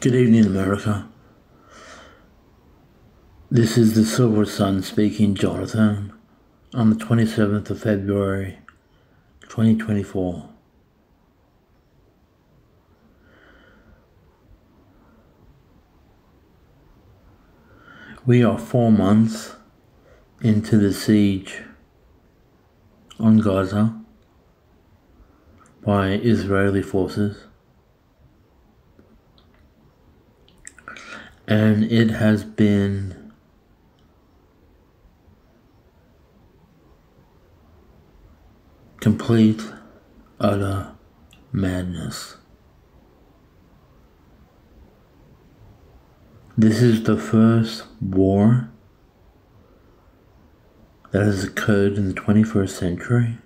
Good evening, America. This is the Silver Sun speaking, Jonathan, on the 27th of February, 2024. We are 4 months into the siege on Gaza by Israeli forces, and it has been complete, utter madness. This is the first war that has occurred in the 21st century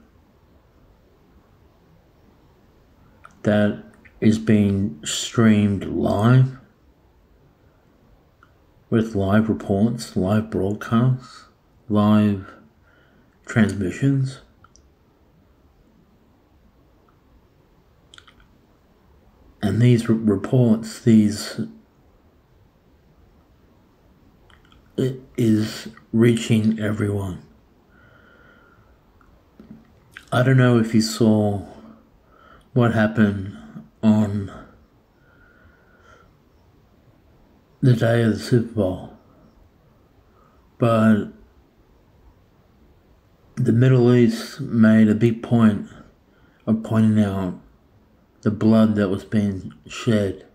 that is being streamed live, with live reports, live broadcasts, live transmissions. And these reports, it is reaching everyone. I don't know if you saw what happened on the day of the Super Bowl, but the Middle East made a big point of pointing out the blood that was being shed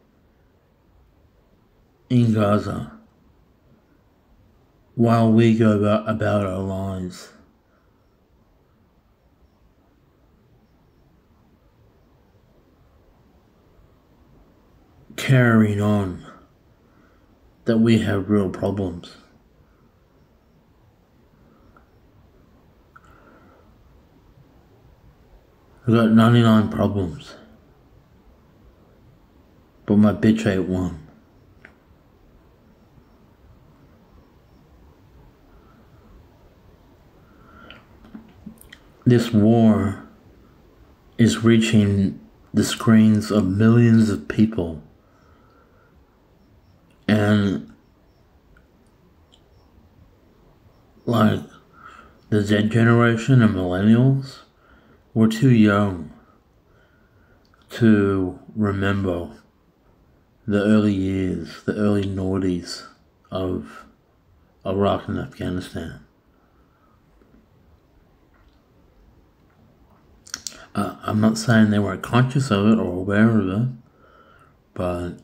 in Gaza while we go about our lives. Carrying on that we have real problems. I've got 99 problems, but my bitch ain't one. This war is reaching the screens of millions of people, and like the Z generation and millennials, we're too young to remember the early years, the early noughties of Iraq and Afghanistan. I'm not saying they weren't conscious of it or aware of it, but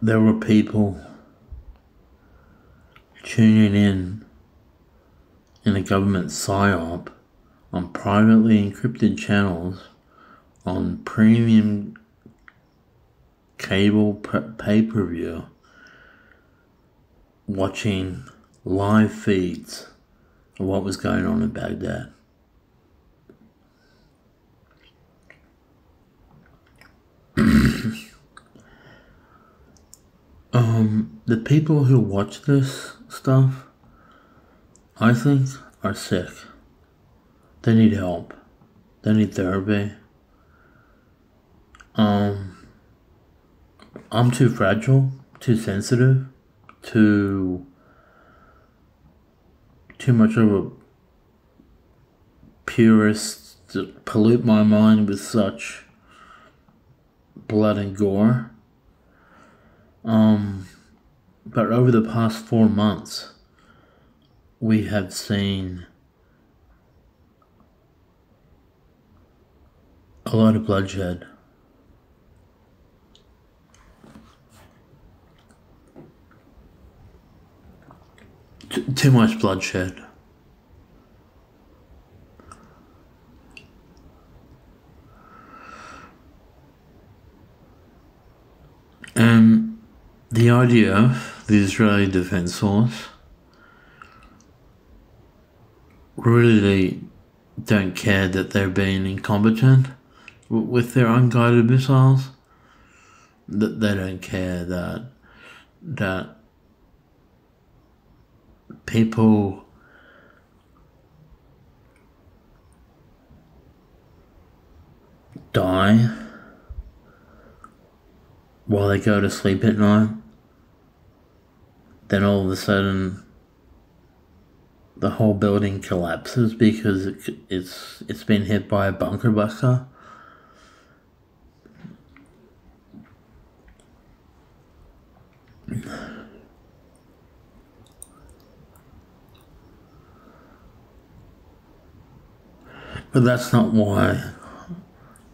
there were people tuning in a government psyop on privately encrypted channels on premium cable pay-per-view, watching live feeds of what was going on in Baghdad. The people who watch this stuff, I think, are sick. They need help. They need therapy. I'm too fragile, too sensitive, too much of a purist to pollute my mind with such blood and gore. But over the past 4 months, we have seen a lot of bloodshed. Too much bloodshed. And the IDF, the Israeli Defense Force, really don't care that they're being incompetent with their unguided missiles. That they don't care that people die while they go to sleep at night, then all of a sudden the whole building collapses because it's been hit by a bunker buster. But that's not why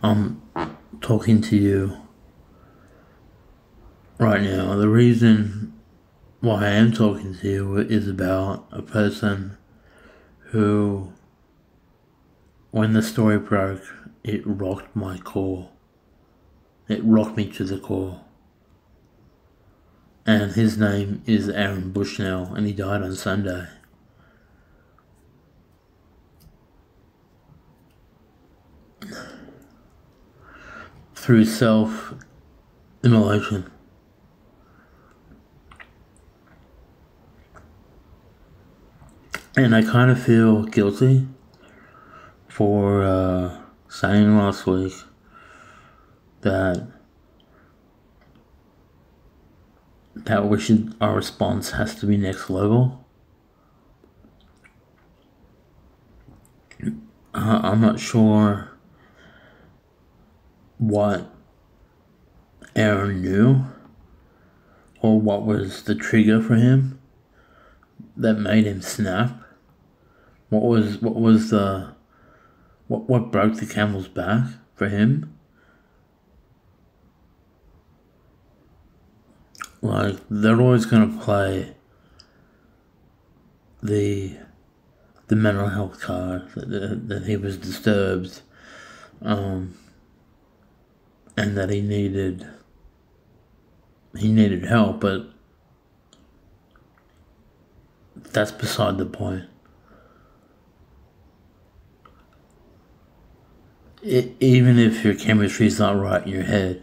I'm talking to you right now. The reason why I am talking to you is about a person who, when the story broke, it rocked my core. It rocked me to the core. And his name is Aaron Bushnell, and he died on Sunday. Through self-immolation. And I kind of feel guilty for saying last week that our response has to be next level. I'm not sure what Aaron knew or what was the trigger for him that made him snap. What broke the camel's back for him? Like, they're always gonna play the mental health card that he was disturbed, and that he needed help, but that's beside the point. Even if your chemistry's not right in your head,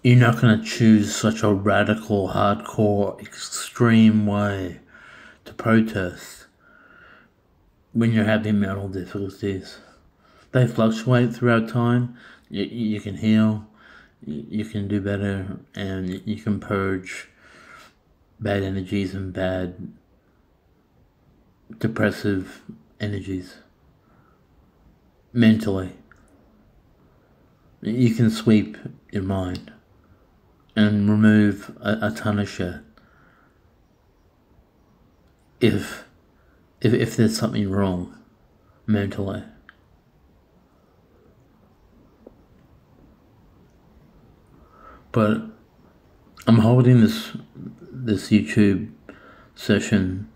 you're not going to choose such a radical, hardcore, extreme way to protest when you're having mental difficulties. They fluctuate throughout time. You can heal, you can do better, and you can purge bad energies and bad depressive energies. Mentally, you can sweep your mind and remove a ton of shit if there's something wrong mentally. But I'm holding this YouTube session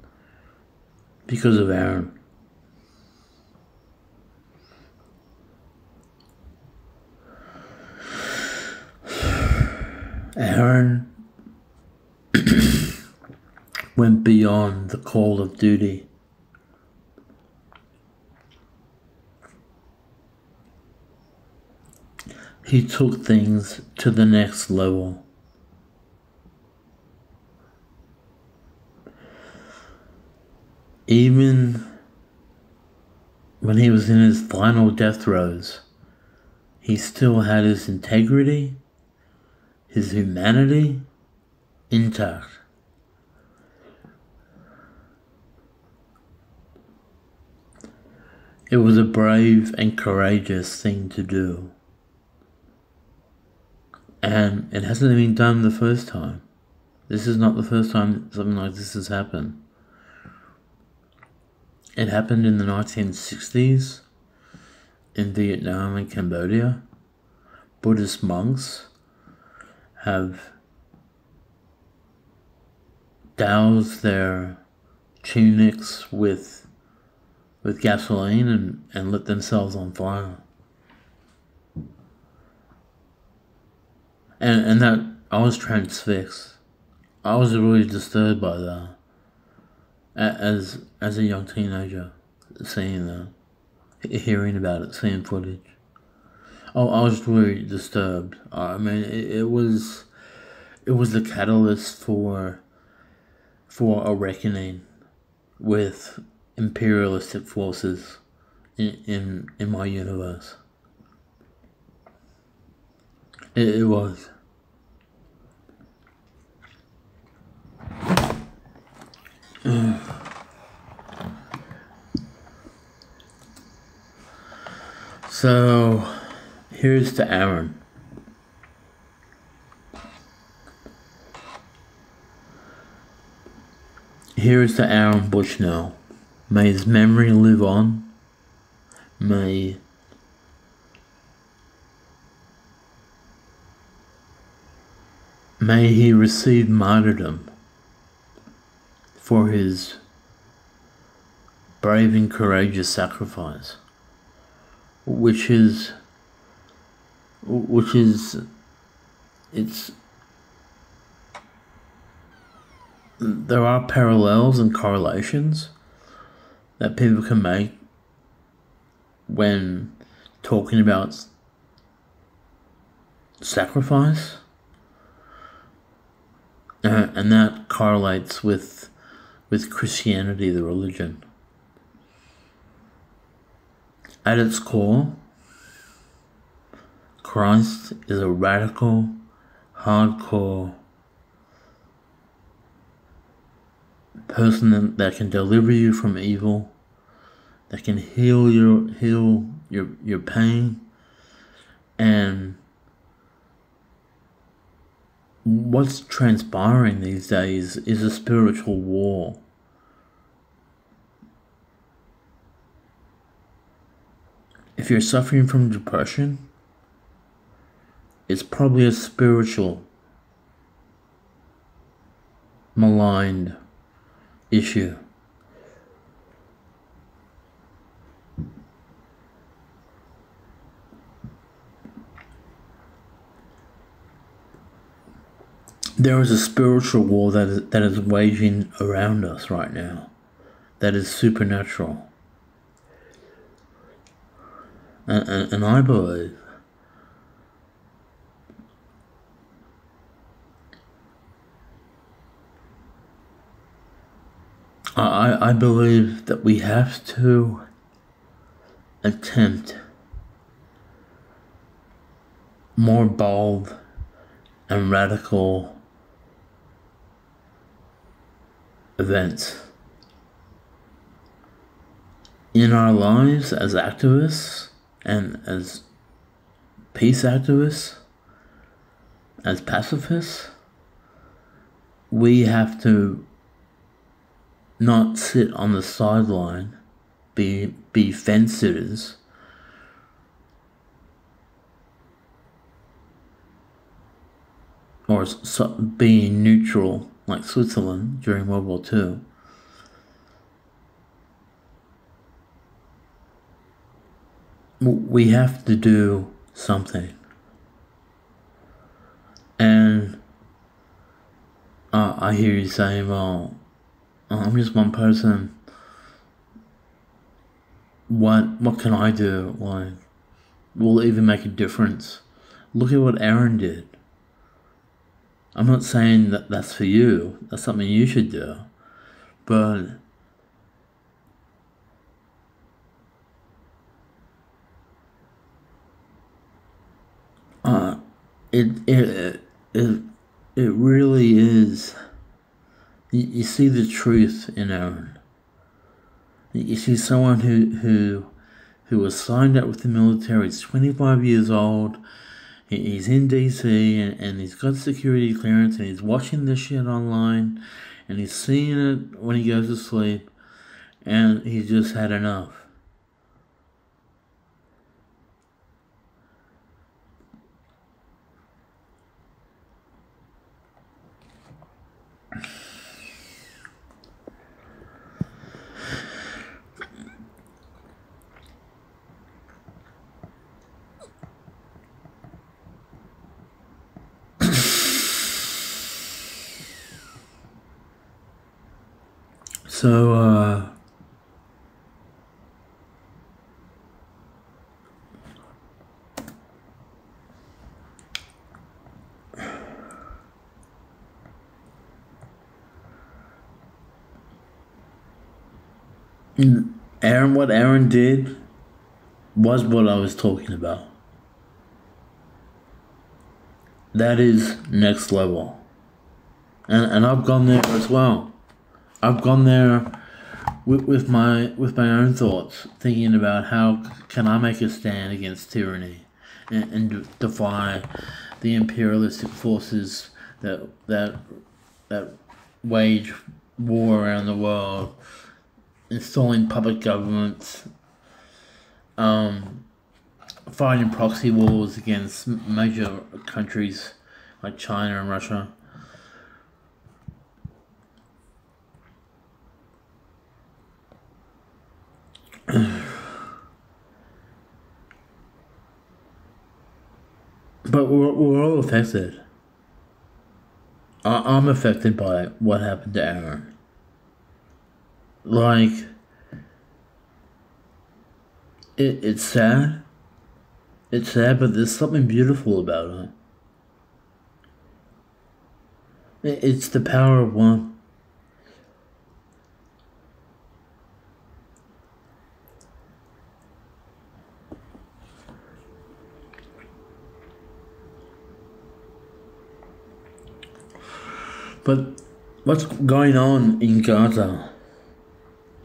because of Aaron. Aaron went beyond the call of duty. He took things to the next level. Even when he was in his final death throes, he still had his integrity, his humanity intact. It was a brave and courageous thing to do. And it hasn't been done the first time. This is not the first time something like this has happened. It happened in the 1960s in Vietnam and Cambodia. Buddhist monks have doused their tunics with gasoline and lit themselves on fire. And that, I was transfixed. I was really disturbed by that. As a young teenager, seeing that, hearing about it, seeing footage. Oh, I was really disturbed. I mean, it was the catalyst for a reckoning with imperialistic forces in my universe. It was. So, here's to Aaron. Here's to Aaron Bushnell. May his memory live on. May he receive martyrdom for his brave and courageous sacrifice, which is there are parallels and correlations that people can make when talking about sacrifice, and that correlates with Christianity, the religion. At its core, Christ is a radical, hardcore person that can deliver you from evil, that can heal your pain. And what's transpiring these days is a spiritual war. If you're suffering from depression, it's probably a spiritual, maligned issue. There is a spiritual war that is waging around us right now, that is supernatural. And I believe I believe that we have to attempt more bold and radical events in our lives as activists and as peace activists, as pacifists. We have to not sit on the sideline, be fence sitters, or being neutral like Switzerland during World War II. We have to do something. And I hear you saying, well, I'm just one person. What can I do? Like, will it even make a difference? Look at what Aaron did. I'm not saying that that's for you. That's something you should do. But it really is. You see the truth in Aaron. You see someone who was signed up with the military. He's 25 years old. He's in DC and he's got security clearance and he's watching this shit online and he's seeing it when he goes to sleep and he's just had enough. So, what Aaron did was what I was talking about. That is next level. And I've gone there as well. I've gone there with my own thoughts, thinking about how can I make a stand against tyranny and defy the imperialistic forces that wage war around the world, installing puppet governments, fighting proxy wars against major countries like China and Russia. But we're all affected. I'm affected by what happened to Aaron. Like, it's sad. It's sad, but there's something beautiful about it. It's the power of one. But what's going on in Gaza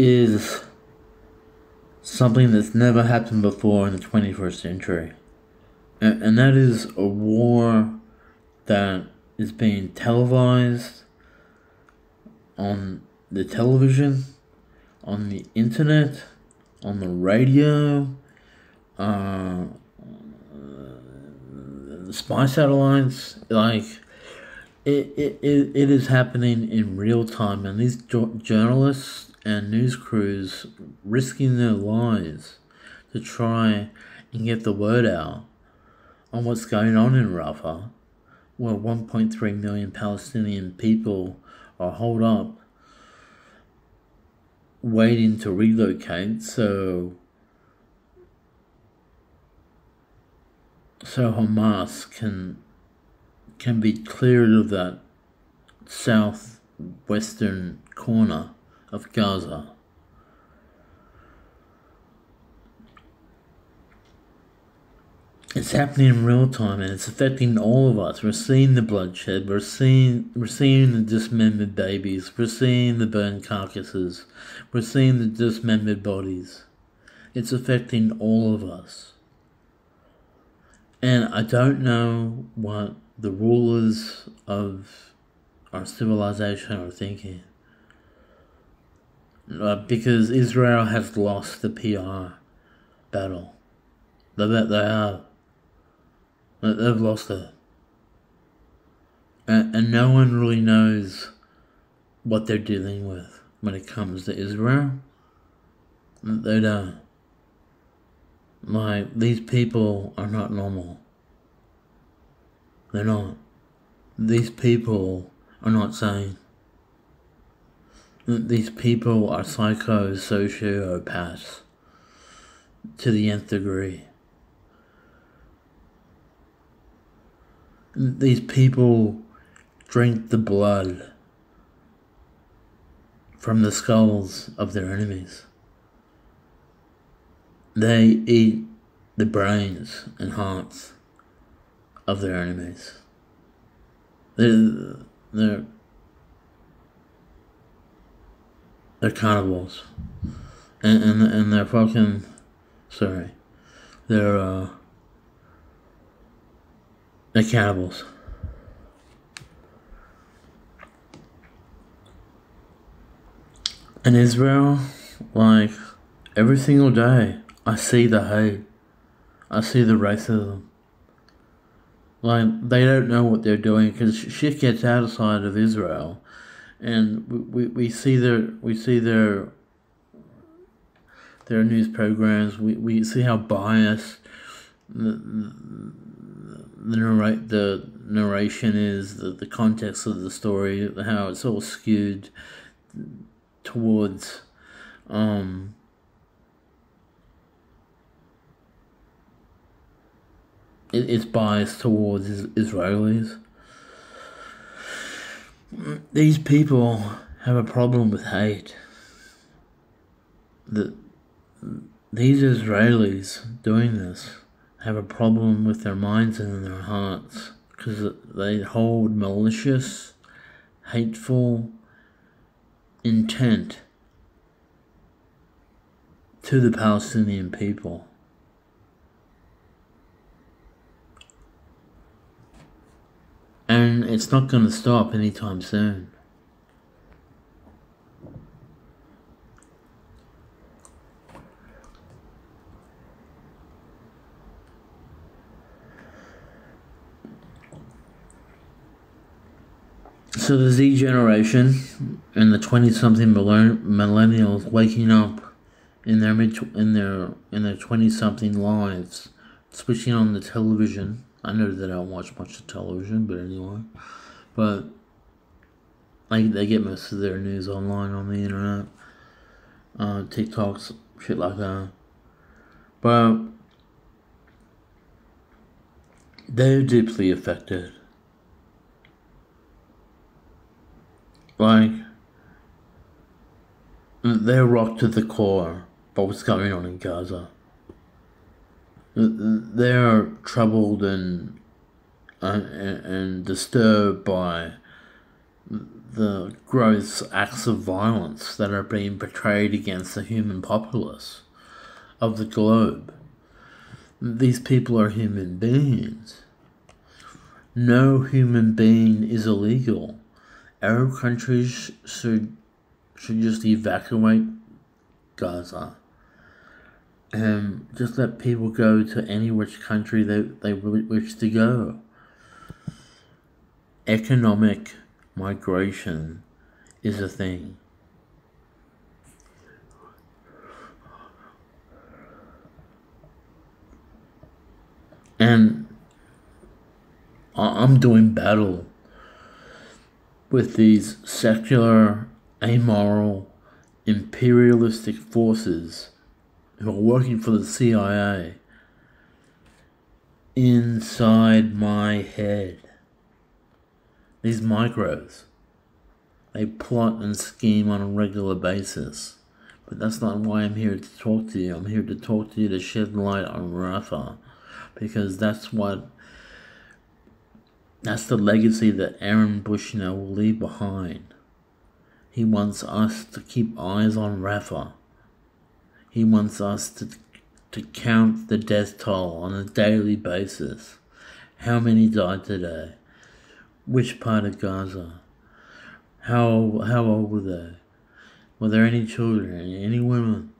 is something that's never happened before in the 21st century. And that is a war that is being televised on the television, on the internet, on the radio, the spy satellites. Like, it is happening in real time, and these journalists and news crews risking their lives to try and get the word out on what's going on in Rafah, where 1.3 million Palestinian people are holed up waiting to relocate so Hamas can be cleared of that southwestern corner of Gaza. It's happening in real time, and it's affecting all of us. We're seeing the bloodshed. We're seeing the dismembered babies. We're seeing the burned carcasses. We're seeing the dismembered bodies. It's affecting all of us. And I don't know what the rulers of our civilization are thinking. Because Israel has lost the PR battle. They have. They've lost it. And no one really knows what they're dealing with when it comes to Israel. They don't. Like, these people are not normal. They're not. These people are not sane. These people are sociopaths to the nth degree. These people drink the blood from the skulls of their enemies. They eat the brains and hearts of their enemies. They're cannibals. And they're fucking, they're cannibals. In Israel, like, every single day, I see the hate. I see the racism. Like, they don't know what they're doing, because shit gets outside of Israel, and we see their news programs. We see how biased the narration is, the context of the story, how it's all skewed towards it's biased towards Israelis. These people have a problem with hate. these Israelis doing this have a problem with their minds and in their hearts, because they hold malicious, hateful intent to the Palestinian people. And it's not going to stop anytime soon. So the Z generation and the 20-something millennials waking up in their 20-something lives, switching on the television. I know that I don't watch much of television, but anyway. But they get most of their news online on the internet, TikToks, shit like that. But they're deeply affected. They're rocked to the core by what's going on in Gaza. They're troubled and disturbed by the gross acts of violence that are being portrayed against the human populace of the globe. These people are human beings. No human being is illegal. Arab countries should just evacuate Gaza and just let people go to any which country they wish to go. Economic migration is a thing. And I'm doing battle with these secular, amoral, imperialistic forces who are working for the CIA inside my head. These micros, they plot and scheme on a regular basis. But that's not why I'm here to talk to you. I'm here to talk to you to shed light on Rafah, because that's the legacy that Aaron Bushnell will leave behind. He wants us to keep eyes on Rafah. He wants us to count the death toll on a daily basis. How many died today? Which part of Gaza? How old were they? Were there any children? Any women?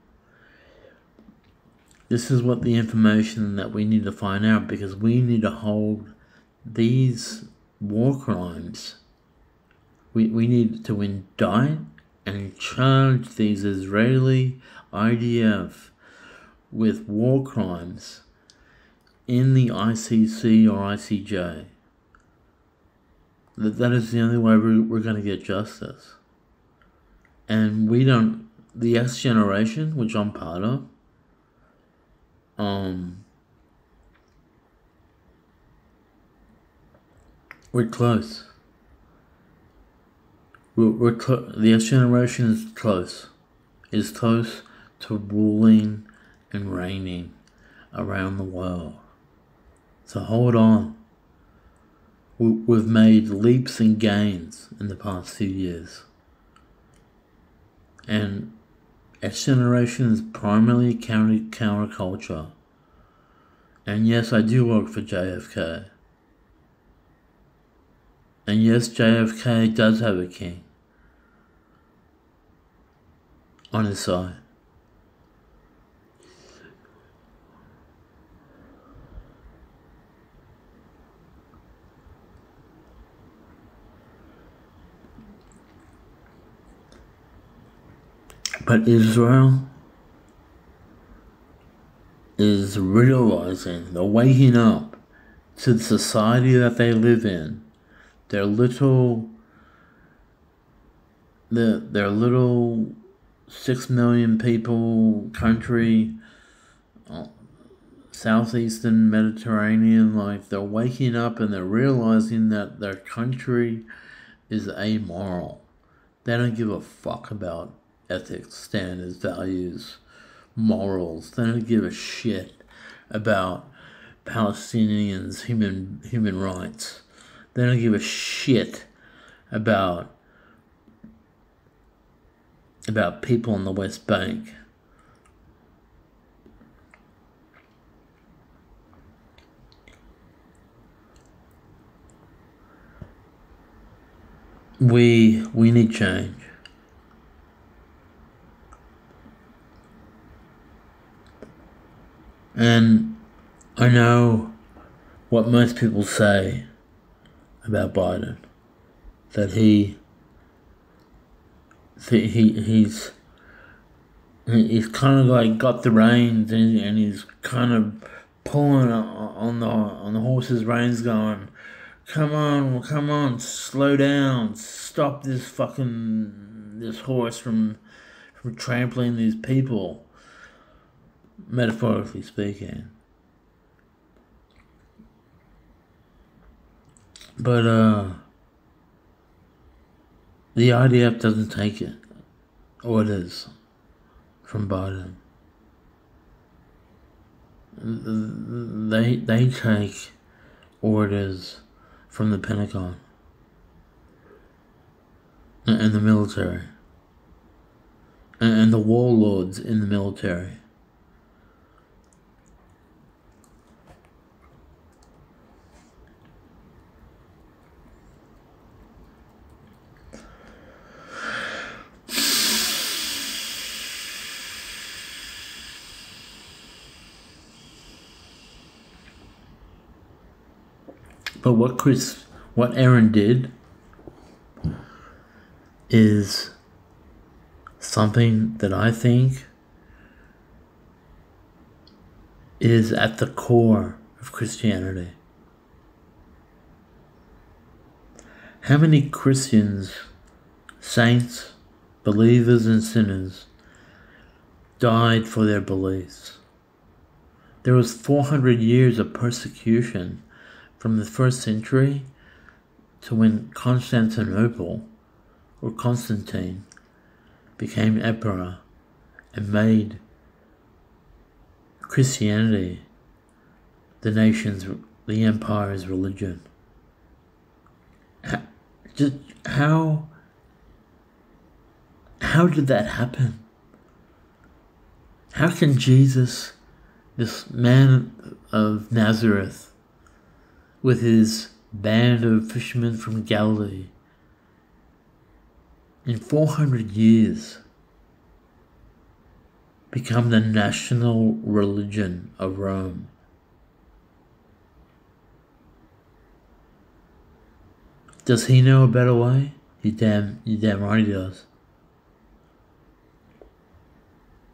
This is what the information that we need to find out, because we need to hold these war crimes. We need to indict and charge these Israeli IDF with war crimes in the ICC or ICJ. That is the only way we're going to get justice. And the X generation, which I'm part of, we're close. The X generation is close. It's close to ruling and reigning around the world. So hold on. We've made leaps and gains in the past few years. And X generation is primarily counterculture. And yes, I do work for JFK. And yes, JFK does have a king on his side. But Israel is realizing, they're waking up to the society that they live in. Their little 6 million people country, southeastern Mediterranean, they're waking up and they're realizing that their country is amoral. They don't give a fuck about ethics, standards, values, morals. They don't give a shit about Palestinians' human rights. They don't give a shit about people in the West Bank. We need change. And I know what most people say about Biden, that he's kind of like got the reins and he's kind of pulling on the horse's reins, going, come on, slow down, stop this horse from trampling these people, metaphorically speaking. But the IDF doesn't take orders from Biden. They take orders from the Pentagon and the military and the warlords in the military. But what Aaron did is something that I think is at the core of Christianity. How many Christians, saints, believers and sinners died for their beliefs? There was 400 years of persecution from the 1st century to when Constantine became emperor and made Christianity the empire's religion. How did that happen? How can Jesus, this man of Nazareth, with his band of fishermen from Galilee, in 400 years become the national religion of Rome? Does he know a better way? You damn right he does.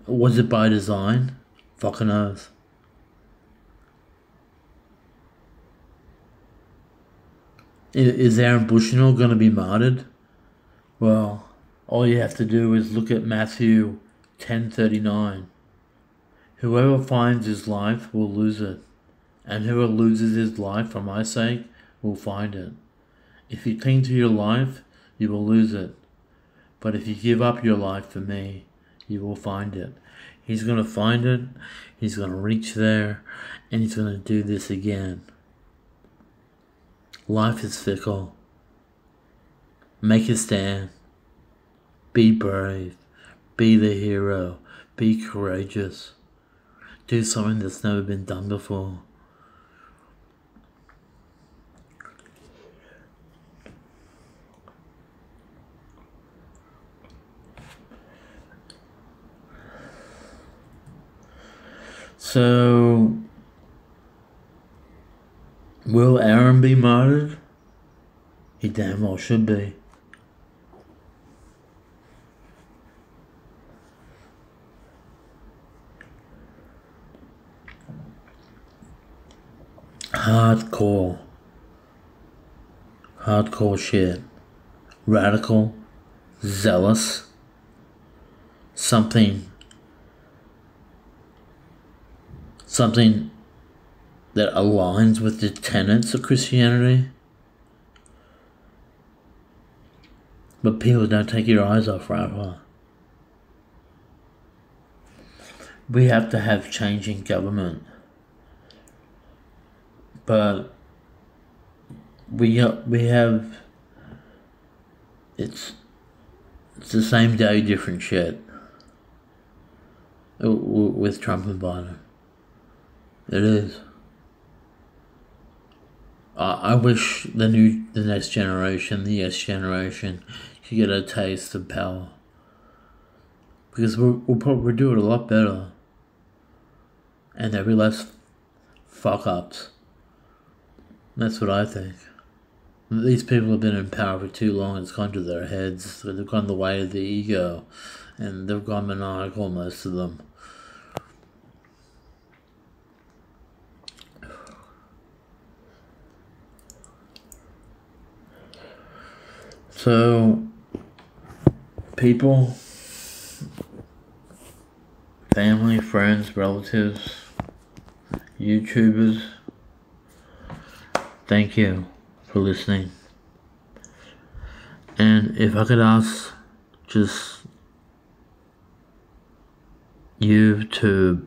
Was it by design? Fucking knows. Is Aaron Bushnell going to be martyred? Well, all you have to do is look at Matthew 10:39. Whoever finds his life will lose it, and whoever loses his life for my sake will find it. If you cling to your life, you will lose it. But if you give up your life for me, you will find it. He's going to find it, he's going to reach there, and he's going to do this again. Life is fickle. Make a stand. Be brave. Be the hero. Be courageous. Do something that's never been done before. So, will Aaron be martyred? He damn well should be. Hardcore shit. Radical, zealous, something that aligns with the tenets of Christianity. But people don't take your eyes off, right? we have to have change in government, but we have it's the same day, different shit with Trump and Biden. It is. I wish the next generation, the S generation, could get a taste of power, because we'll probably do it a lot better, and there'll be less fuck ups. That's what I think. These people have been in power for too long. It's gone to their heads. They've gone the way of the ego, and they've gone maniacal, most of them. So, people, family, friends, relatives, YouTubers, thank you for listening. And if I could ask just you to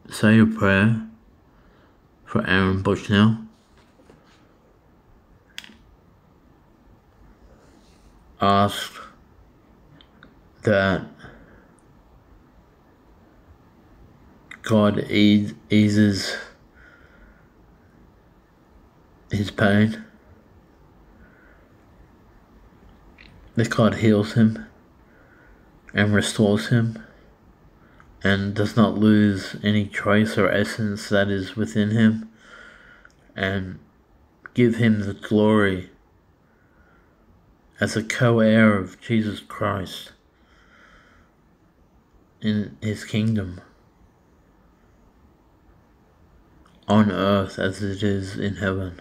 say a prayer for Aaron Bushnell. Ask that God eases his pain, that God heals him and restores him and does not lose any trace or essence that is within him, and give him the glory as a co-heir of Jesus Christ in his kingdom on earth as it is in heaven.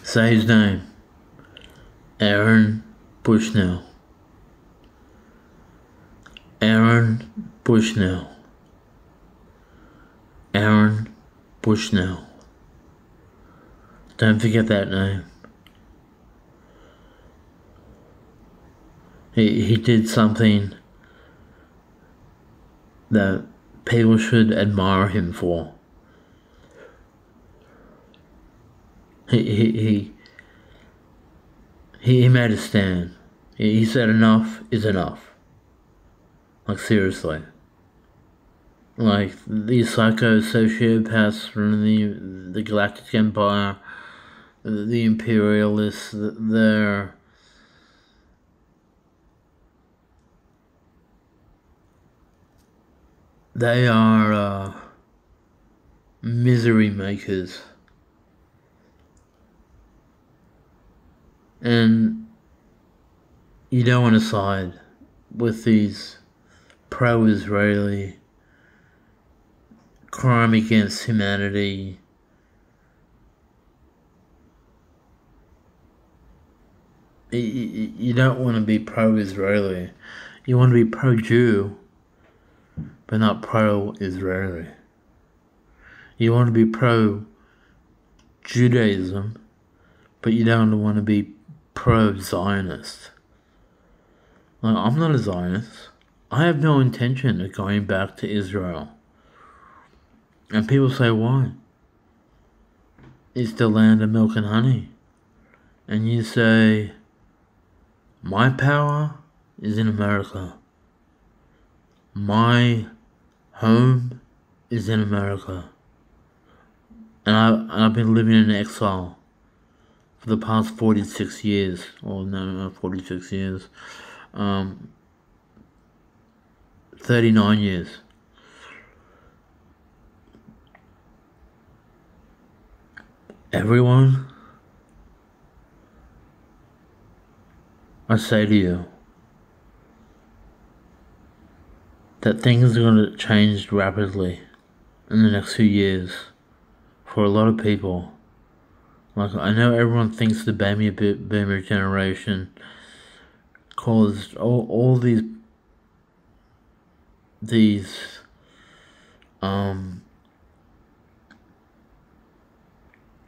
Say his name. Aaron Bushnell. Aaron Bushnell. Aaron Bushnell. Don't forget that name. He did something that people should admire him for. He made a stand. He said enough is enough. Like, seriously. Like, these psycho sociopaths from the Galactic Empire, the imperialists, they are misery makers. And you don't want to side with these pro-Israeli, crime against humanity, you don't want to be pro-Israeli. You want to be pro-Jew, but not pro-Israeli. You want to be pro-Judaism, but you don't want to be pro-Zionist. Like, I'm not a Zionist. I have no intention of going back to Israel. And people say, why? It's the land of milk and honey. And you say, my power is in America. My home is in America. And I've been living in exile for the past 46 years, or no, not 46 years, 39 years. Everyone, I say to you that things are going to change rapidly in the next few years for a lot of people. Like, I know everyone thinks the baby boomer generation caused all these Um,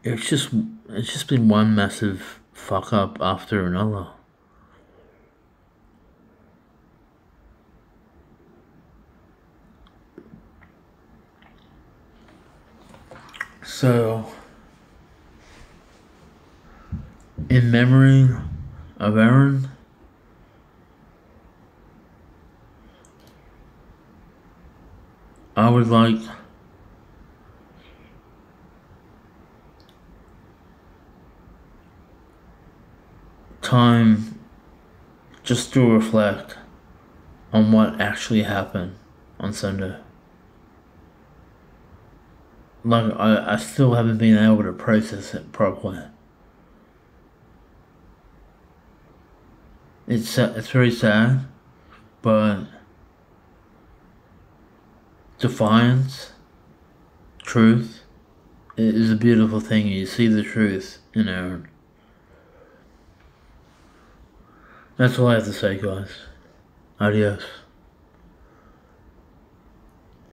it's just been one massive fuck up after another. So, in memory of Aaron, I would like time just to reflect on what actually happened on Sunday. Like, I still haven't been able to process it properly. It's very sad, but defiance, truth, it is a beautiful thing. You see the truth in Aaron. That's all I have to say, guys. Adios.